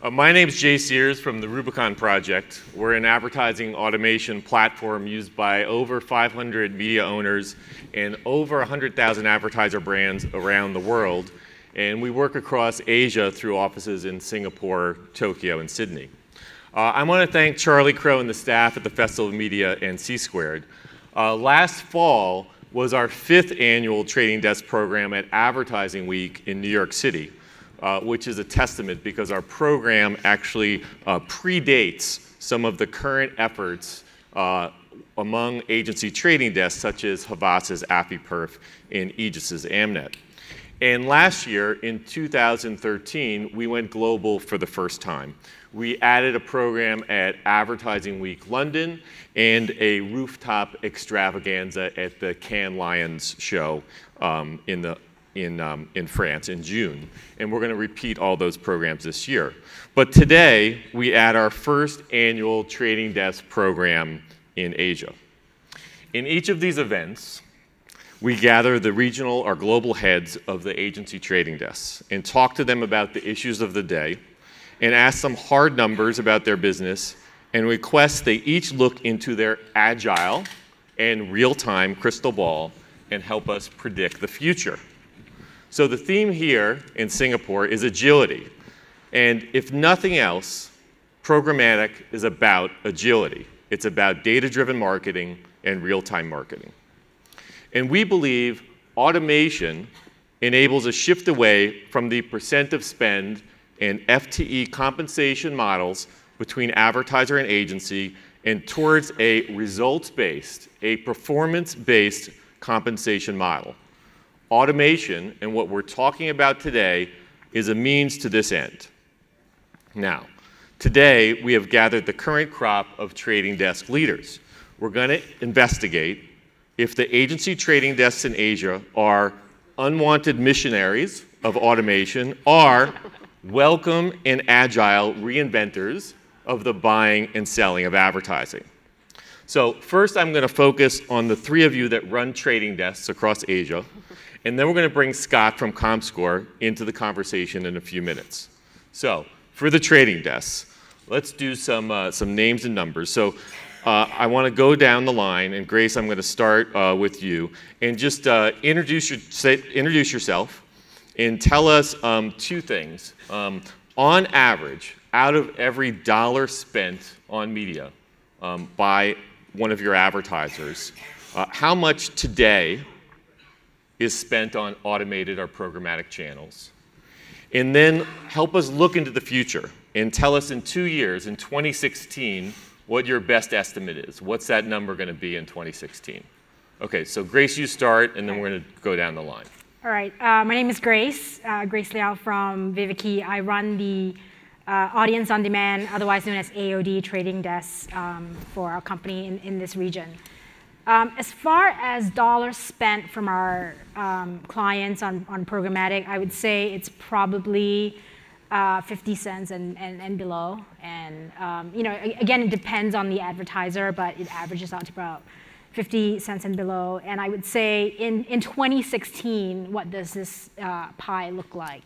My name is Sears from the Rubicon project. We're an advertising automation platform used by over 500 media owners and over 100,000 advertiser brands around the world. And we work across Asia through offices in Singapore, Tokyo, and Sydney. I want to thank Charlie Crow and the staff at the Festival of Media and C-Squared. Last fall was our 5th annual Trading Desk program at Advertising Week in New York City. Which is a testament because our program actually predates some of the current efforts among agency trading desks such as Havas's AppyPerf and Aegis's Amnet. And last year, in 2013, we went global for the first time. We added a program at Advertising Week London and a rooftop extravaganza at the Cannes Lions show in France in June, and we're going to repeat all those programs this year. But today, we add our first annual Trading Desk program in Asia. In each of these events, we gather the regional or global heads of the agency trading desks and talk to them about the issues of the day and ask them hard numbers about their business and request they each look into their agile and real-time crystal ball and help us predict the future. So the theme here in Singapore is agility. And if nothing else, Programmatic is about agility. It's about data-driven marketing and real-time marketing. And we believe automation enables a shift away from the percent of spend and FTE compensation models between advertiser and agency and towards a results-based, a performance-based compensation model. Automation, and what we're talking about today, is a means to this end. Now, today we have gathered the current crop of trading desk leaders. We're going to investigate if the agency trading desks in Asia are unwanted missionaries of automation or welcome and agile reinventors of the buying and selling of advertising. So first I'm going to focus on the 3 of you that run trading desks across Asia. And then we're going to bring Scott from comScore into the conversation in a few minutes. So for the trading desks, let's do some names and numbers. So I want to go down the line. And Grace, I'm going to start with you. And just introduce yourself and tell us 2 things. On average, out of every dollar spent on media by one of your advertisers, how much today is spent on automated or programmatic channels? And then help us look into the future and tell us in 2 years, in 2016, what your best estimate is. What's that number going to be in 2016? Okay, so Grace, you start, and then we're going to go down the line. All right, my name is Grace Liau from Viveki. I run the Audience on Demand, otherwise known as AOD trading desk for our company in this region. As far as dollars spent from our clients on programmatic, I would say it's probably 50 cents and below. And again, it depends on the advertiser, but it averages out to about 50 cents and below. And I would say in 2016, what does this pie look like?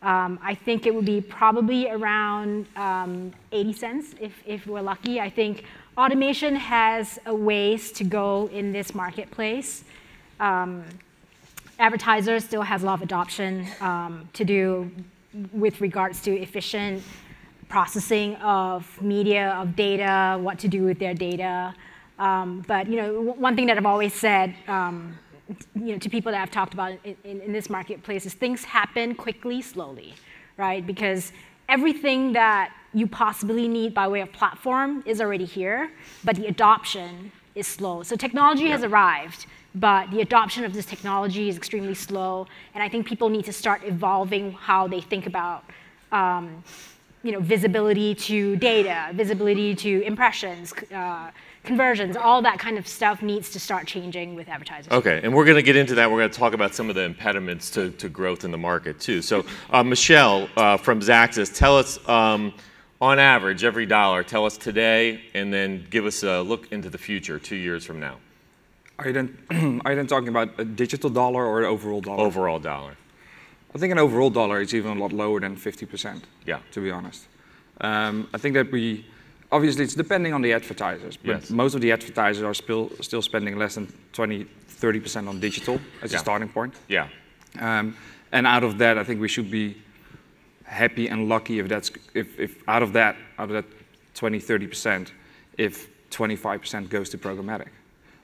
I think it would be probably around 80 cents if we're lucky. I think automation has a ways to go in this marketplace. Advertisers still has a lot of adoption to do with regards to efficient processing of media, of data, what to do with their data. But one thing that I've always said to people that I've talked about in this marketplace is things happen quickly, slowly, right? Because everything that you possibly need by way of platform is already here, but the adoption is slow. So technology has arrived, but the adoption of this technology is extremely slow. And I think people need to start evolving how they think about visibility to data, visibility to impressions, conversions, all that kind of stuff needs to start changing with advertisers. Okay, and we're going to get into that. We're going to talk about some of the impediments to growth in the market too. So Michel from Xaxis, tell us on average, every dollar, tell us today, and then give us a look into the future 2 years from now. Are you then talking about a digital dollar or an overall dollar? Overall dollar. I think an overall dollar is even a lot lower than 50%, yeah, to be honest. I think that obviously it's depending on the advertisers, but most of the advertisers are still spending less than 20–30% on digital as a starting point. Yeah. And out of that, I think we should be happy and lucky if out of that 20–30%, if 25% goes to programmatic.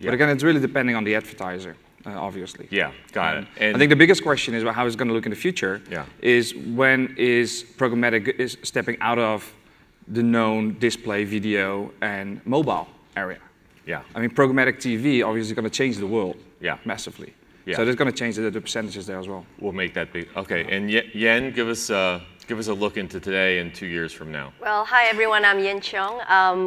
But again, it's really depending on the advertiser, obviously. Yeah, got it. And I think the biggest question is how it's going to look in the future. Is when is programmatic stepping out of the known display, video, and mobile area. Yeah. I mean, programmatic TV obviously going to change the world massively. Yeah. So that's going to change the percentages there as well. We'll make that big. Okay, and Yean, give us a look into today and 2 years from now. Well, hi everyone, I'm Yean Cheong.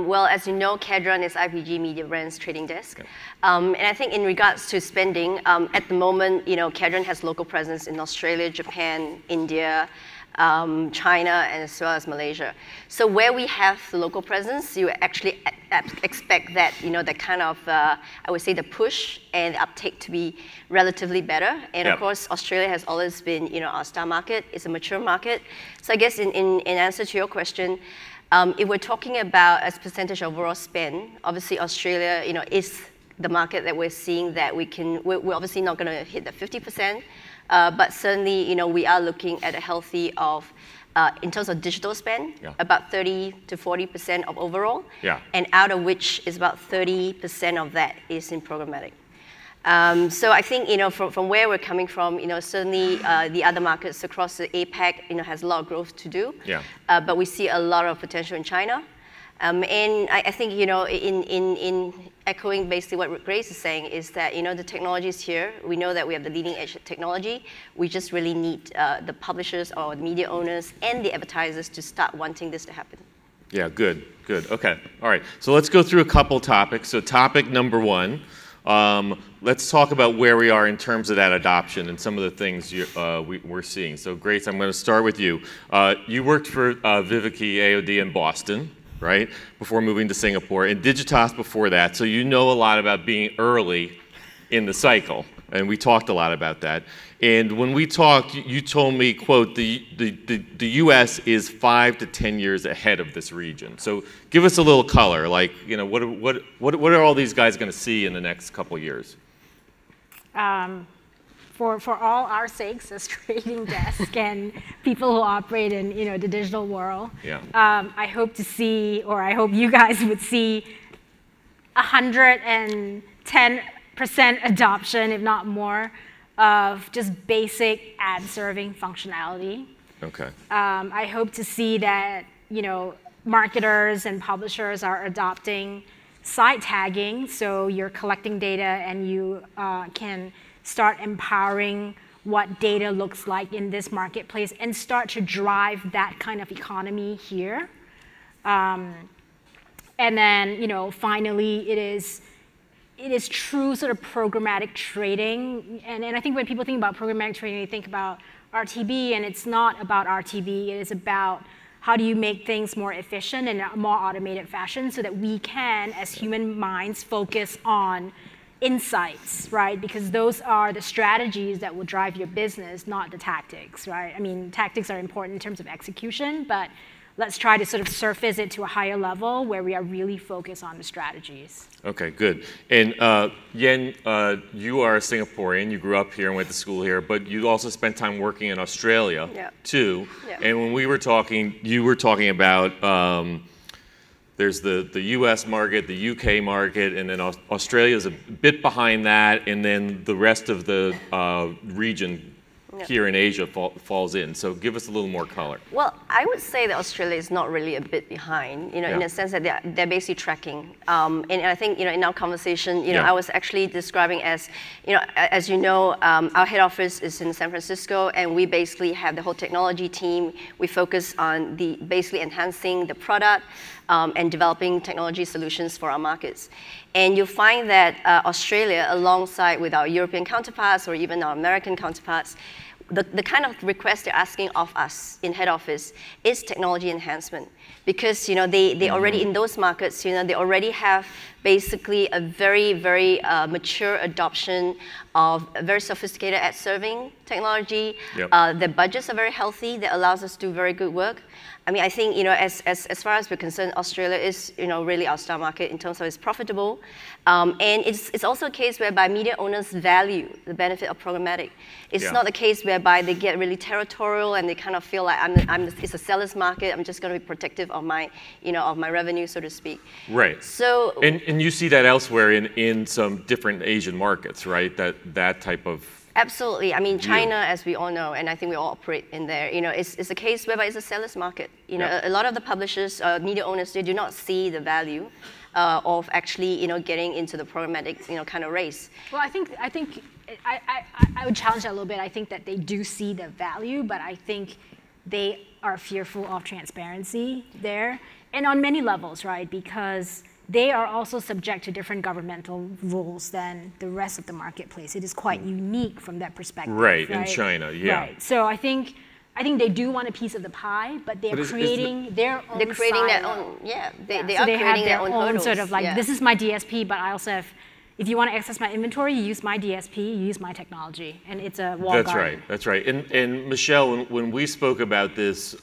Well, as you know, Cadron is IPG Media Brands trading desk. Okay. And I think in regards to spending, at the moment, Cadron has local presence in Australia, Japan, India, China, and as well as Malaysia. So where we have the local presence, you actually expect that, that kind of, I would say the push and the uptake to be relatively better. And of course, Australia has always been, our star market. It's a mature market. So I guess in answer to your question, if we're talking about as percentage of overall spend, obviously Australia, is the market that we're seeing that we're obviously not going to hit the 50%. But certainly, we are looking at a healthy of, in terms of digital spend, about 30–40% of overall, and out of which is about 30% of that is in programmatic. So I think, from where we're coming from, certainly the other markets across the APAC, has a lot of growth to do. But we see a lot of potential in China. And I think, in echoing basically what Grace is saying is that, the technology is here. We know that we have the leading edge technology. We just really need the publishers or the media owners and the advertisers to start wanting this to happen. Yeah, good. Okay, all right. So let's go through a couple topics. So topic number one, let's talk about where we are in terms of that adoption and some of the things we're seeing. So Grace, I'm going to start with you. You worked for Viveki AOD in Boston, right, before moving to Singapore, and Digitas before that, so you know a lot about being early in the cycle, and we talked a lot about that. And when we talked, you told me, quote, the US is 5 to 10 years ahead of this region. So give us a little color, like, what are all these guys going to see in the next couple of years? For all our sakes as trading desk and people who operate in the digital world, I hope to see, or I hope you guys would see, 110% adoption, if not more, of just basic ad serving functionality. Okay. I hope to see that marketers and publishers are adopting site tagging, so you're collecting data and you can start empowering what data looks like in this marketplace and start to drive that kind of economy here. And then, finally, it is true sort of programmatic trading. And I think when people think about programmatic trading, they think about RTB, and it's not about RTB. It is about how do you make things more efficient in a more automated fashion so that we can, as human minds, focus on insights, right? Because those are the strategies that will drive your business, not the tactics, right? I mean, tactics are important in terms of execution, but let's try to sort of surface it to a higher level where we are really focused on the strategies. Okay, good. And Yean, you are a Singaporean. You grew up here and went to school here, but you also spent time working in Australia too. And when we were talking, you were talking about there's the US market, the UK market, and then Australia is a bit behind that, and then the rest of the region here in Asia falls in. So give us a little more color. Well, I would say that Australia is not really a bit behind, in the sense that they're basically tracking. And I think, in our conversation, I was actually describing as our head office is in San Francisco, and we basically have the whole technology team. We focus on basically enhancing the product and developing technology solutions for our markets. And you'll find that Australia, alongside with our European counterparts or even our American counterparts, the kind of request they're asking of us in head office is technology enhancement, because they already in those markets, they already have basically a very, very mature adoption of a very sophisticated ad serving technology. Yep. Their budgets are very healthy. That allows us to do very good work. I mean, I think as far as we're concerned, Australia is really our star market in terms of it's profitable, and it's also a case whereby media owners value the benefit of programmatic. It's not a case whereby they get really territorial and they kind of feel like it's a seller's market. I'm just going to be protective of my of my revenue, so to speak. Right. So and you see that elsewhere in some different Asian markets, right? That type of. Absolutely. I mean, China, as we all know, and I think we all operate in there, it's a case whereby it's a seller's market. A lot of the publishers, media owners, they do not see the value of actually, getting into the programmatic, kind of race. Well, I think I would challenge that a little bit. I think that they do see the value, but I think they are fearful of transparency there, and on many levels, right? Because they are also subject to different governmental rules than the rest of the marketplace. It is quite unique from that perspective. Right, in China, yeah. Right. So I think they do want a piece of the pie, but they're creating their own. They're creating their silo. own, they So are they creating have their own hurdles. sort of like, this is my DSP, but I also have, if you want to access my inventory, you use my DSP, you use my technology, and it's a walled garden. That's right. And Michel, when we spoke about this,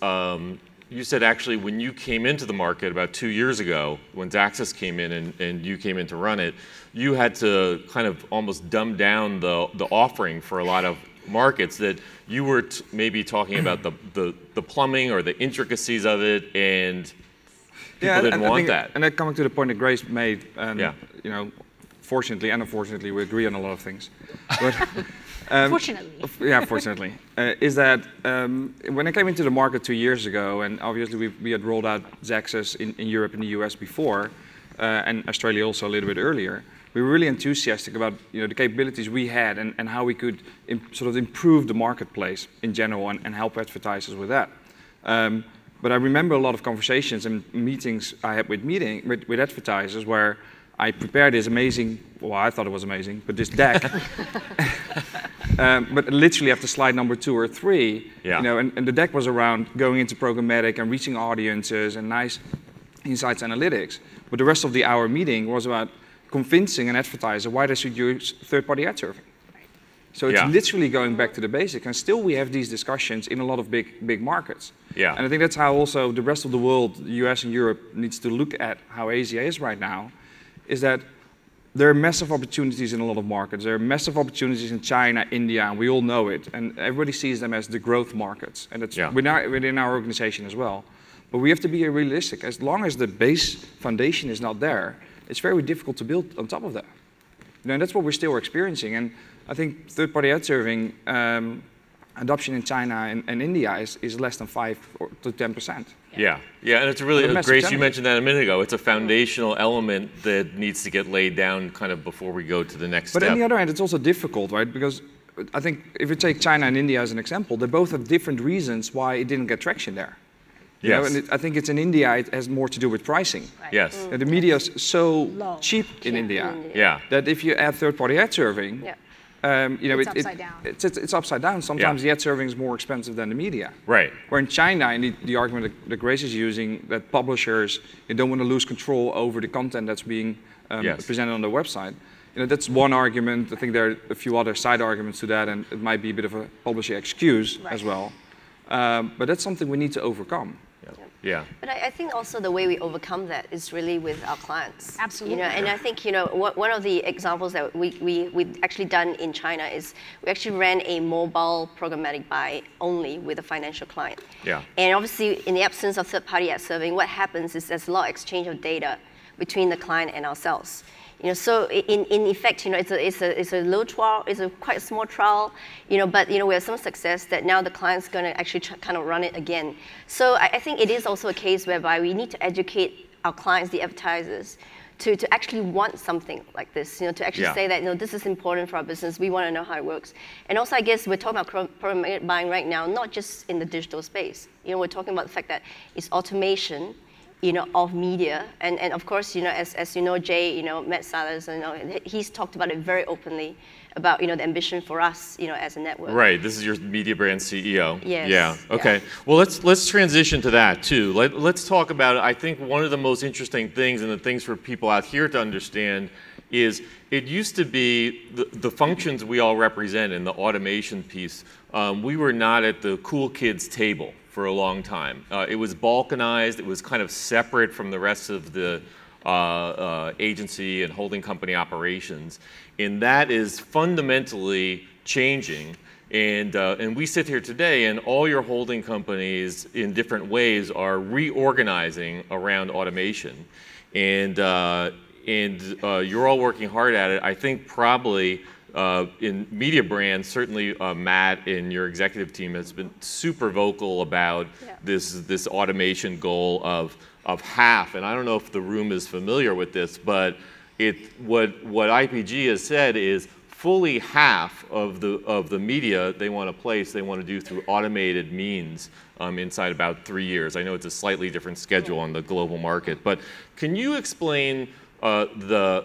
you said actually when you came into the market about 2 years ago, when Xaxis came in and you came in to run it, you had to kind of almost dumb down the offering for a lot of markets, that you were maybe talking about the plumbing or the intricacies of it, and people didn't want that. And then coming to the point that Grace made, fortunately and unfortunately, we agree on a lot of things. But, Fortunately. Yeah, fortunately. Is that when I came into the market 2 years ago, and obviously we had rolled out Xaxis in Europe and the US before, and Australia also a little bit earlier, we were really enthusiastic about the capabilities we had and how we could sort of improve the marketplace in general and help advertisers with that. But I remember a lot of conversations and meetings I had with advertisers where I prepared this amazing, well, I thought it was amazing, but this deck. But literally after slide number 2 or 3, and the deck was around going into programmatic and reaching audiences and nice insights analytics. But the rest of the hour meeting was about convincing an advertiser why they should use third-party ad serving. So it's literally going back to the basics, and still we have these discussions in a lot of big markets. Yeah. And I think that's how also the rest of the world, the US and Europe, needs to look at how Asia is right now, is that there are massive opportunities in a lot of markets. There are massive opportunities in China, India, and we all know it. And everybody sees them as the growth markets. And that's within our organization as well. But we have to be realistic. As long as the base foundation is not there, it's very difficult to build on top of that. And that's what we're still experiencing. And I think third-party ad serving adoption in China and India is less than 5 to 10%. Yeah, and it's really, Grace, you mentioned that a minute ago, it's a foundational element that needs to get laid down kind of before we go to the next step. But on the other hand, it's also difficult, right? Because I think if you take China and India as an example, they both have different reasons why it didn't get traction there. Yes. And I think it's in India, it has more to do with pricing. Right. Yes. The media is so cheap in India that if you add third-party ad serving, it's upside down. It's upside down. Sometimes the ad serving is more expensive than the media. Right. Where in China, and the argument that Grace is using, that publishers don't want to lose control over the content that's being presented on their website. That's one argument. I think there are a few other side arguments to that, and it might be a bit of a publisher excuse as well. But that's something we need to overcome. Yeah. But I think also the way we overcome that is really with our clients. Absolutely. And I think one of the examples that we've actually done in China is we actually ran a mobile programmatic buy only with a financial client. Yeah. And obviously, in the absence of third-party ad serving, what happens is there's a lot of exchange of data between the client and ourselves. So in effect, it's a low trial, it's a quite small trial, but we have some success that now the client's going to actually kind of run it again. So I think it is also a case whereby we need to educate our clients, the advertisers, to actually want something like this, to actually say that this is important for our business. We want to know how it works. And also, I guess we're talking about programmatic buying right now, not just in the digital space. We're talking about the fact that it's automation. Of media, and of course, as you know, Jay, met Silas, he's talked about it very openly about the ambition for us as a network. Right. This is your media brand CEO. Yes. Yeah. Okay. Well, let's transition to that too. Let's talk about it. I think one of the most interesting things, and the things for people out here to understand, is it used to be the functions we all represent in the automation piece. We were not at the cool kids table for a long time. It was balkanized. It was kind of separate from the rest of the agency and holding company operations, and that is fundamentally changing. And we sit here today, and all your holding companies in different ways are reorganizing around automation, and you're all working hard at it. I think probably in media brands, certainly Matt and your executive team has been super vocal about this automation goal of half. And I don't know if the room is familiar with this, but what IPG has said is fully half of the media they want to place, they want to do through automated means inside about 3 years. I know it's a slightly different schedule on the global market, but can you explain to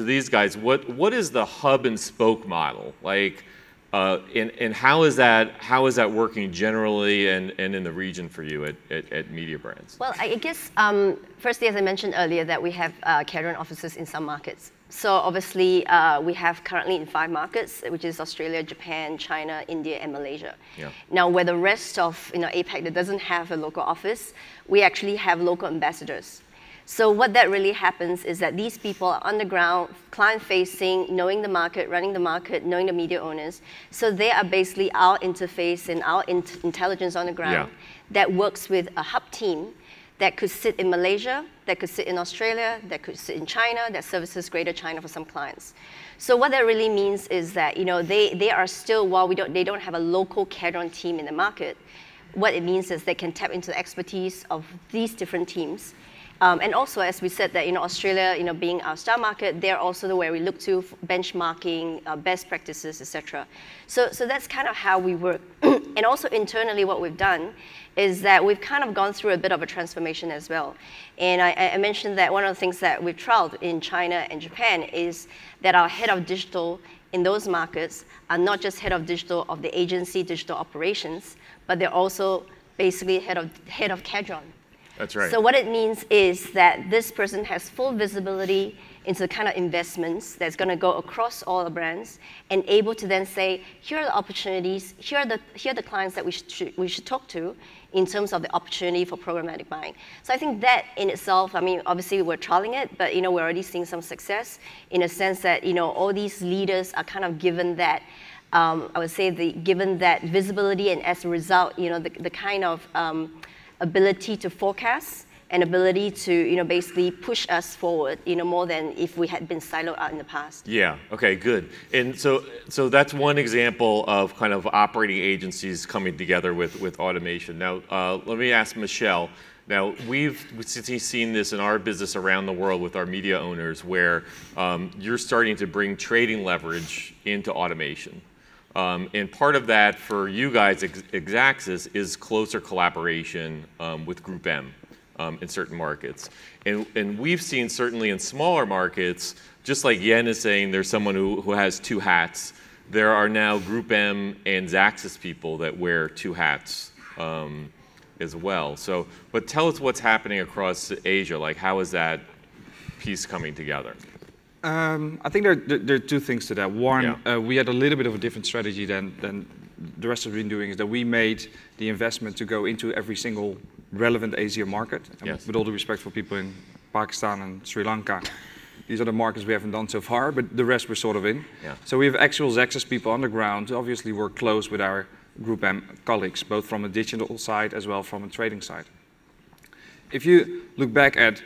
these guys what is the hub and spoke model like, and how is that working generally and in the region for you at Media Brands? Well, I guess firstly, as I mentioned earlier, that we have Cadron offices in some markets. So obviously, we have currently in 5 markets, which is Australia, Japan, China, India, and Malaysia. Yeah. Now, where the rest of APAC that doesn't have a local office, we actually have local ambassadors. So what that really happens is that these people are on the ground, client-facing, knowing the market, running the market, knowing the media owners. So they are basically our interface and our intelligence on the ground that works with a hub team that could sit in Malaysia, that could sit in Australia, that could sit in China, that services Greater China for some clients. So what that really means is that they are still, while they don't have a local Cadron team in the market, what it means is they can tap into the expertise of these different teams. And also, as we said, that Australia, being our star market, they're also where we look to benchmarking, best practices, etc. So that's kind of how we work. And also internally, what we've done is that we've kind of gone through a bit of a transformation as well. And I mentioned that one of the things that we've trialed in China and Japan is that our head of digital in those markets are not just head of digital of the agency digital operations, but they're also basically head of Cadron. That's right. So what it means is that this person has full visibility into the kind of investments that's going to go across all the brands, and able to then say, here are the opportunities, here are the clients that we should talk to in terms of the opportunity for programmatic buying. So I think that in itself, I mean, obviously we're trialing it, but we're already seeing some success in a sense that all these leaders are kind of given that. I would say given that visibility, and as a result, the kind of ability to forecast and ability to basically push us forward more than if we had been siloed out in the past. Yeah, okay, good. And so that's one example of kind of operating agencies coming together with automation. Now let me ask Michel. Now we've seen this in our business around the world with our media owners, where you're starting to bring trading leverage into automation. And part of that for you guys at Xaxis is closer collaboration with Group M in certain markets. And we've seen certainly in smaller markets, just like Yean is saying there's someone who has 2 hats, there are now Group M and Xaxis people that wear 2 hats as well. So, but tell us what's happening across Asia, like how is that piece coming together? I think there are 2 things to that. One, we had a little bit of a different strategy than the rest have been doing, is that we made the investment to go into every single relevant Asia market. Yes. With all the respect for people in Pakistan and Sri Lanka, these are the markets we haven't done so far, but the rest we're sort of in. Yeah. So we have actual Xaxis people on the ground. Obviously, we're close with our Group M colleagues, both from a digital side as well from a trading side. If you look back at,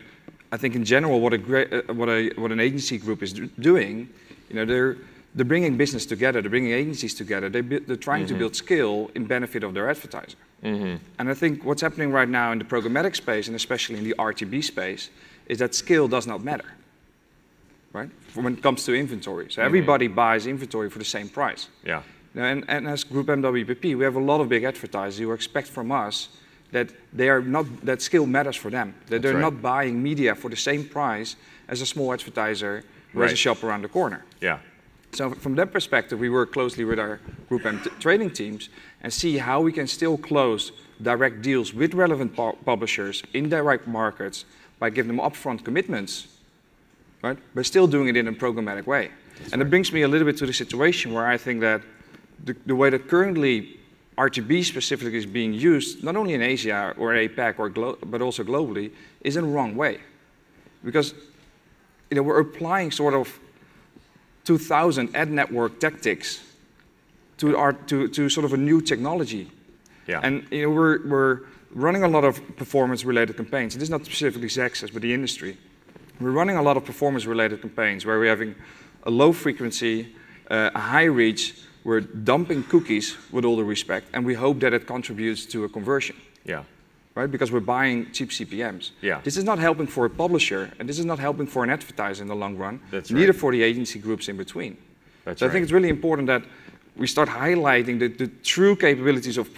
I think in general, what an agency group is doing, they're bringing business together, they're bringing agencies together, they're trying to build skill in benefit of their advertiser. And I think what's happening right now in the programmatic space, and especially in the RTB space, is that skill does not matter, right? When it comes to inventory. So everybody buys inventory for the same price. Yeah. And as Group MWPP, we have a lot of big advertisers who expect from us that that skill matters for them. That they're not buying media for the same price as a small advertiser who has a shop around the corner. Yeah. So from that perspective, we work closely with our Group M trading teams and see how we can still close direct deals with relevant publishers in direct markets by giving them upfront commitments, right? But still doing it in a programmatic way. And it brings me a little bit to the situation where I think that the way that currently RTB specifically is being used, not only in Asia or APAC but also globally, is in the wrong way. Because we're applying sort of 2000 ad network tactics to sort of a new technology. Yeah. And we're running a lot of performance-related campaigns. This is not specifically Xaxis, but the industry. We're running a lot of performance-related campaigns where we're having a low frequency, a high reach. We're dumping cookies, with all due respect, and we hope that it contributes to a conversion. Yeah. Right? Because we're buying cheap CPMs. Yeah. This is not helping for a publisher, and this is not helping for an advertiser in the long run. That's right. Neither for the agency groups in between. That's so right. I think it's really important that we start highlighting the true capabilities of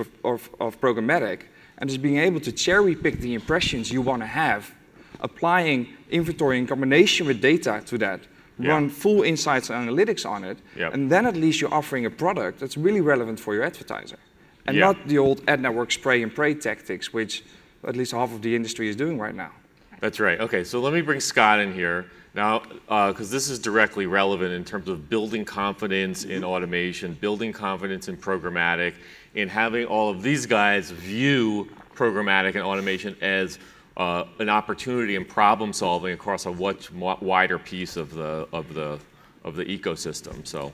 programmatic, and just being able to cherry pick the impressions you want to have, applying inventory in combination with data to that, run full insights and analytics on it, and then at least you're offering a product that's really relevant for your advertiser. And not the old ad network spray and pray tactics, which at least half of the industry is doing right now. That's right. Okay, so let me bring Scott in here now, because this is directly relevant in terms of building confidence in automation, building confidence in programmatic, and having all of these guys view programmatic and automation as an opportunity in problem solving across a much wider piece of the ecosystem.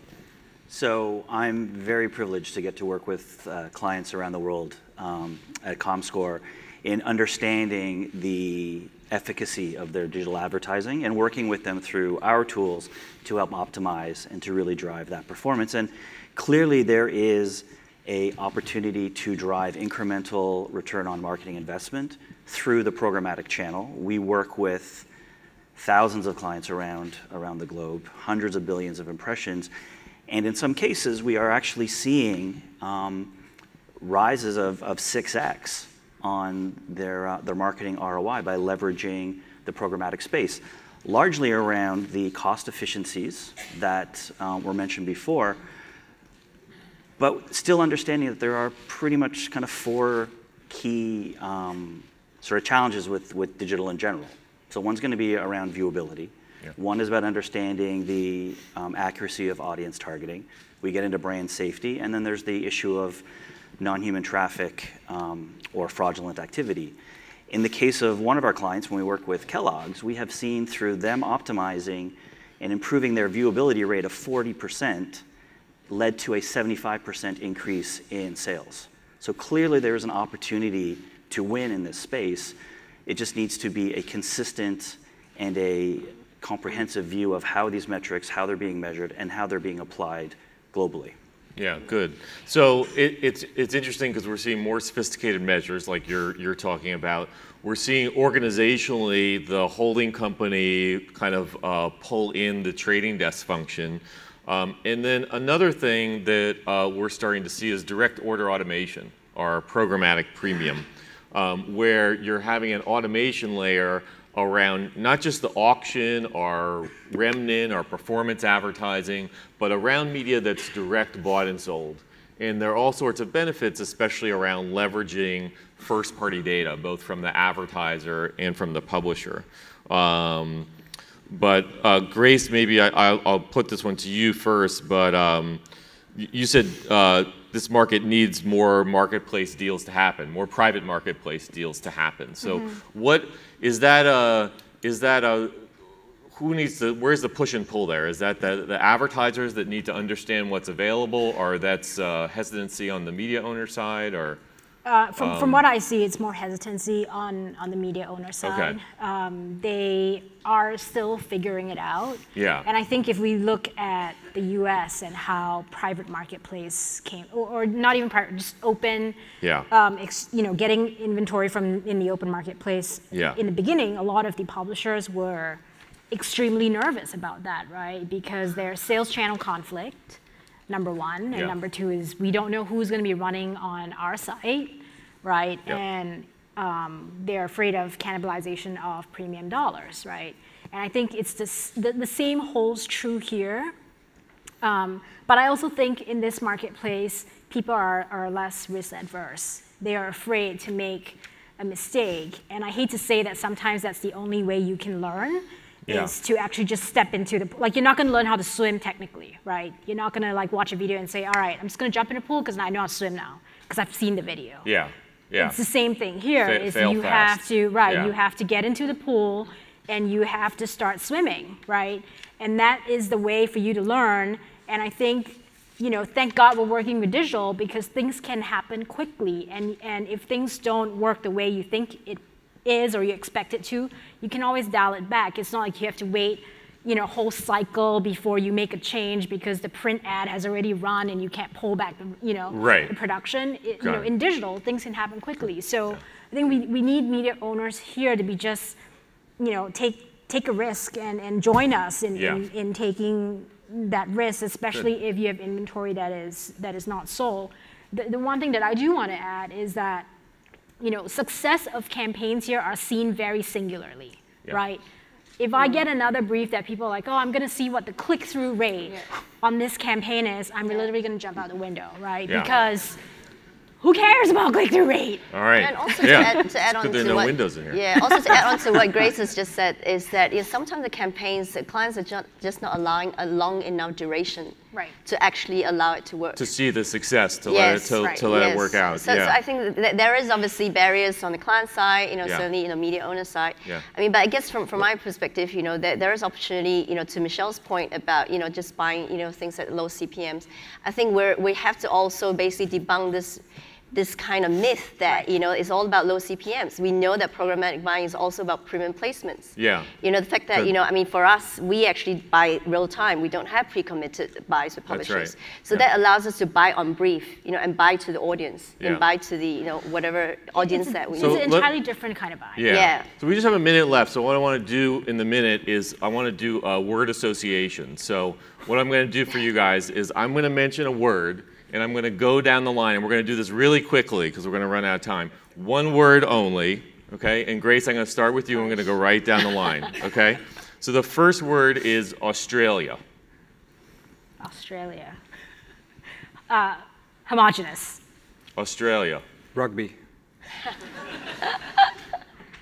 So I'm very privileged to get to work with clients around the world at comScore in understanding the efficacy of their digital advertising and working with them through our tools to help optimize and to really drive that performance. And clearly there is an opportunity to drive incremental return on marketing investment through the programmatic channel. We work with thousands of clients around the globe, hundreds of billions of impressions. And in some cases, we are actually seeing rises of 6x on their marketing ROI by leveraging the programmatic space, largely around the cost efficiencies that were mentioned before, but still understanding that there are pretty much kind of 4 key sort of challenges with digital in general. So one's going to be around viewability. Yeah. One is about understanding the accuracy of audience targeting. We get into brand safety, and then there's the issue of non-human traffic or fraudulent activity. In the case of one of our clients, when we work with Kellogg's, we have seen through them optimizing and improving their viewability rate of 40% led to a 75% increase in sales. So clearly there is an opportunity to win in this space. It just needs to be a consistent and a comprehensive view of how these metrics, how they're being measured, and how they're being applied globally. Yeah, good. So it's interesting because we're seeing more sophisticated measures like you're talking about. We're seeing organizationally the holding company kind of pull in the trading desk function. And then another thing that we're starting to see is direct order automation, or programmatic premium, where you're having an automation layer around not just the auction or remnant or performance advertising, but around media that's direct bought and sold. And there are all sorts of benefits, especially around leveraging first-party data, both from the advertiser and from the publisher. But Grace, maybe I'll put this one to you first, but you said this market needs more marketplace deals to happen, more private marketplace deals to happen. So what is that who needs to, where's the push and pull there? Is that the advertisers that need to understand what's available, or that's hesitancy on the media owner side, or? From what I see, it's more hesitancy on the media owner side. Okay. They are still figuring it out. Yeah. And I think if we look at the US and how private marketplace came, or not even private, just open, getting inventory from in the open marketplace. Yeah. In the beginning, a lot of the publishers were extremely nervous about that, right? Because there's sales channel conflict, number one, and number two is we don't know who's going to be running on our site, right? Yep. And they're afraid of cannibalization of premium dollars, right? And I think it's the same holds true here. But I also think in this marketplace, people are less risk adverse. They are afraid to make a mistake. And I hate to say that sometimes that's the only way you can learn is to actually just step into the, like you're not gonna learn how to swim technically, right? You're not gonna like watch a video and say, all right, I'm just gonna jump in a pool because I know how to swim now, because I've seen the video. Yeah. It's the same thing here. You fast. have to, you have to get into the pool and you have to start swimming, right? And that is the way for you to learn. And I think, thank God we're working with digital because things can happen quickly. And if things don't work the way you think it is or you expect it to, you can always dial it back. It's not like you have to wait, a whole cycle before you make a change because the print ad has already run and you can't pull back the production. In digital, things can happen quickly. So I think we need media owners here to be just, take a risk and join us in taking that risk, especially if you have inventory that is not sold. The one thing that I do want to add is that success of campaigns here are seen very singularly, right? If I get another brief that people are like, oh, I'm going to see what the click-through rate on this campaign is, I'm literally going to jump out the window, right? Because who cares about click-through rate? All right. And also to add on to what, windows in here. Yeah, also to add on to what Grace has just said is that sometimes the campaigns, the clients are just not allowing a long enough duration to actually allow it to work. To see the success, to let it work out. So I think that there is obviously barriers on the client side, certainly media owner side. I mean, but I guess from my perspective, there is opportunity, to Michelle's point about just buying things at low CPMs. I think we have to also basically debunk this kind of myth that it's all about low CPMs. We know that programmatic buying is also about premium placements. The fact that I mean, for us, we actually buy real time. We don't have pre-committed buys with publishers. So that allows us to buy on brief, and buy to the audience, and buy to the whatever audience that we need. It's an entirely different kind of buy. So we just have a minute left. So what I want to do in the minute is I want to do a word association. So what I'm going to do for you guys is I'm going to mention a word. And I'm going to go down the line, and we're going to do this really quickly because we're going to run out of time. One word only, okay? And Grace, I'm going to start with you. I'm going to go right down the line, okay? So the first word is Australia. Australia. Homogenous. Australia. Rugby.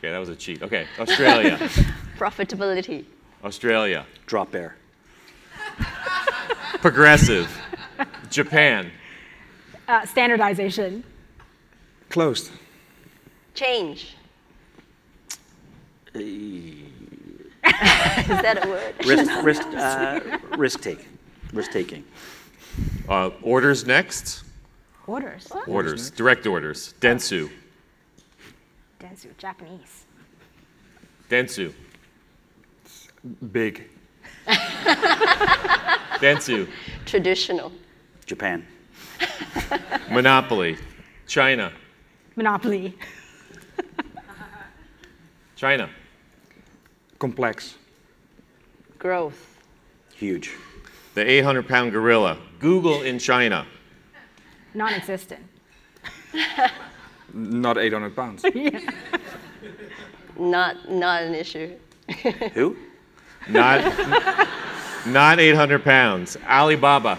Okay, that was a cheat. Okay, Australia. Profitability. Australia. Drop bear. Progressive. Japan. Standardization. Closed. Change. Is that a word? Risk taking. Orders next. Orders. What? Orders. Direct orders. Dentsu. Dentsu. Japanese. Dentsu. Big. Dentsu. Traditional. Japan. Monopoly. China. Monopoly. China. Complex. Growth. Huge. The 800-pound gorilla. Google in China. Non-existent. Not 800 pounds. Not an issue. Who? Not 800 pounds. Alibaba.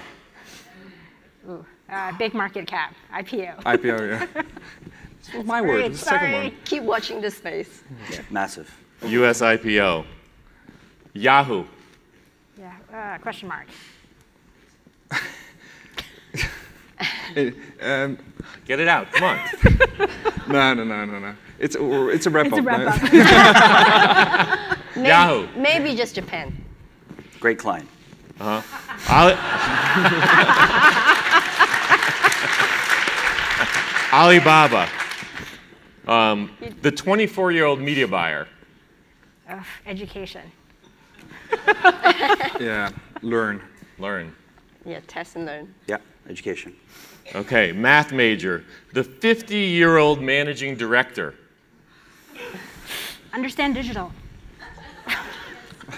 Ooh, big market cap. IPO. IPO, yeah. This was my word. It's the second one. Keep watching this space. Yeah, massive. US IPO. Yahoo. Yeah. Question mark. Get it out. Come on. No. It's a wrap-up. It's a wrap-up. Yahoo. Maybe just Japan. Great client. Alibaba. The 24-year-old media buyer. Education. Yeah. Learn. Yeah, test and learn. Yeah, education. Okay, math major. The 50-year-old managing director. Understand digital.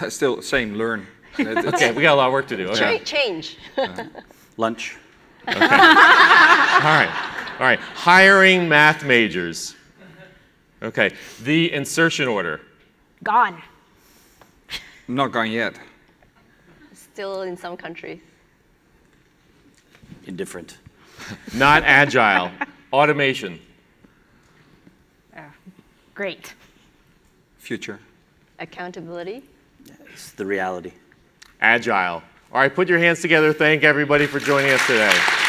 Still, same, learn. Okay, we got a lot of work to do. Okay. Change. Lunch. Okay. All right. Hiring math majors. Okay, the insertion order. Gone. Not gone yet. Still in some countries. indifferent. Not agile. Automation. Great. Future. Accountability. It's the reality. Agile. All right, put your hands together. Thank everybody for joining us today.